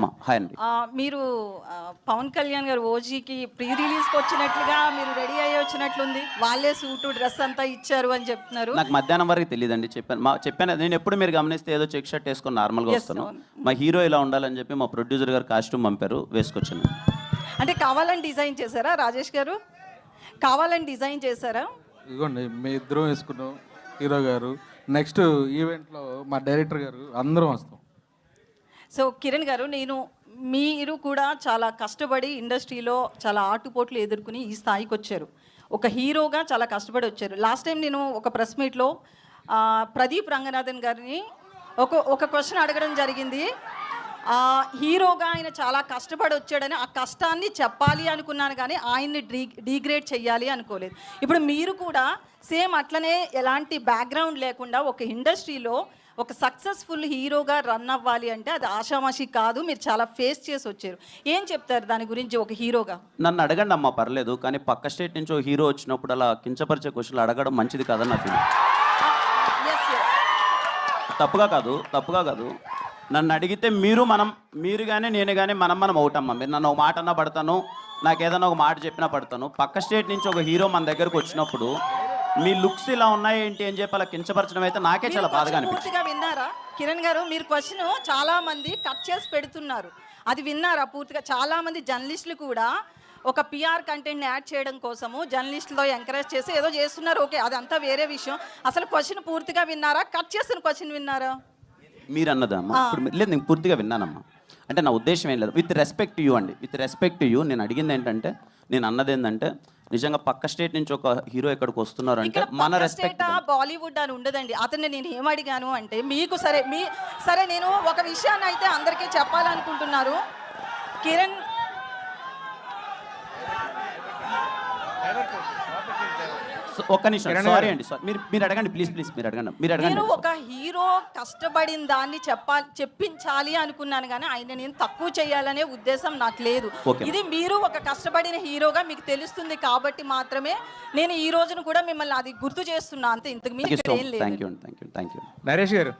అమ్మ హాయ్ అండి. మీరు పవన్ కళ్యాణ్ గారు ఓజీకి ప్రీ రిలీజ్కి వచ్చినట్లుగా మీరు రెడీ అయ్యి వచ్చినట్లుంది. వాళ్ళే సూటు డ్రెస్ అంతా ఇచ్చారు అని చెప్తున్నారు. నాకు మధ్యాహ్నం వరకు తెలియదండి. చెప్పాను నేను ఎప్పుడు మీరు గమనిస్తే ఏదో చెక్ షర్ట్ వేసుకొని నార్మల్గా వస్తాను. మా హీరో ఇలా ఉండాలని చెప్పి మా ప్రొడ్యూసర్ గారు కాస్ట్యూమ్ పంపారు, వేసుకొచ్చాను. అంటే కావాలని డిజైన్ చేశారా రాజేష్ గారు? కావాలని డిజైన్ చేశారా? ఇదిగోండి మీ ఇద్దరం వేసుకున్నాం, హీరో గారు. నెక్స్ట్ ఈవెంట్లో మా డైరెక్టర్ గారు అందరం వస్తాం. సో కిరణ్ గారు, మీరు కూడా చాలా కష్టపడి ఇండస్ట్రీలో చాలా ఆటుపోట్లు ఎదుర్కొని ఈ స్థాయికి వచ్చారు. ఒక హీరోగా చాలా కష్టపడి వచ్చారు. లాస్ట్ టైం నేను ఒక ప్రెస్ మీట్లో ప్రదీప్ రంగనాథన్ గారిని ఒక క్వశ్చన్ అడగడం జరిగింది. హీరోగా ఆయన చాలా కష్టపడి వచ్చాడని ఆ కష్టాన్ని చెప్పాలి అనుకున్నాను, కానీ ఆయన్ని డీగ్రేడ్ చేయాలి అనుకోలేదు. ఇప్పుడు మీరు కూడా సేమ్ అట్లనే ఎలాంటి బ్యాక్గ్రౌండ్ లేకుండా ఒక ఇండస్ట్రీలో ఒక సక్సెస్ఫుల్ హీరోగా రన్ అవ్వాలి అంటే అది ఆషామాషి కాదు. మీరు చాలా ఫేస్ చేసి వచ్చారు. ఏం చెప్తారు దాని గురించి ఒక హీరోగా? నన్ను అడగండి అమ్మా, పర్లేదు. కానీ పక్క స్టేట్ నుంచి ఒక హీరో వచ్చినప్పుడు అలా కించపరిచే క్వశ్చన్లు అడగడం మంచిది కాదని నా ఫీలింగ్. తప్పుగా కాదు. నన్ను అడిగితే మీరు కానీ నేను కానీ మనం అవుతామ్మా. మీరు నన్ను ఒక మాట అన్నా పడతాను, నాకు ఏదైనా ఒక మాట చెప్పినా పడతాను. పక్క స్టేట్ నుంచి ఒక హీరో మన దగ్గరకు వచ్చినప్పుడు మీ లుక్స్ ఇలా ఉన్నాయి ఏంటి అని చెప్పి అలా కించపరచడం అయితే నాకే చాలా బాధగా అనిపించింది. పూర్తిగా విన్నారా కిరణ్ గారు? మీరు క్వశ్చన్ చాలా మంది కట్ చేసి పెడుతున్నారు, అది విన్నారా పూర్తిగా? చాలా మంది జర్నలిస్టులు కూడా ఒక పిఆర్ కంటెంట్ని యాడ్ చేయడం కోసము జర్నలిస్టులో ఎంకరేజ్ చేసి ఏదో చేస్తున్నారు. ఓకే, అదంతా వేరే విషయం. అసలు క్వశ్చన్ పూర్తిగా విన్నారా? కట్ చేసిన క్వశ్చన్ విన్నారా? మీరు అన్నదమ్మా లేదు, నేను పూర్తిగా విన్నానమ్మా. అంటే నా ఉద్దేశం ఏం లేదు. విత్ రెస్పెక్ట్ యూ అండి, విత్ రెస్పెక్ట్ యూ నేను అడిగింది ఏంటంటే, నేను అన్నది ఏంటంటే, నిజంగా పక్క స్టేట్ నుంచి ఒక హీరో ఇక్కడికి వస్తున్నారు అంటే మన రెస్పెక్ట్. బాలీవుడ్ అని ఉండదండి. అతన్ని నేను ఏమడిగాను అంటే, మీకు సరే నేను ఒక విషయాన్ని అయితే అందరికీ చెప్పాలనుకుంటున్నారు. కిరణ్ ఒక్క నిమిషం, సారీ అండి, మీరు అడగండి ప్లీజ్, మీరు అడగండి. నేను ఒక హీరో కష్టపడిన దాన్ని చెప్పించాలి అనుకున్నాను, కానీ ఆయన నేను తక్కువ చేయాలనే ఉద్దేశం నాకు లేదు. ఇది మీరు ఒక కష్టపడిన హీరోగా మీకు తెలుస్తుంది కాబట్టి మాత్రమే నేను ఈ రోజును కూడా మిమ్మల్ని అది గుర్తు చేస్తున్నా అంతే. ఇంతకు మించి ఏం లేదు. Thank you. నరేష్ గారు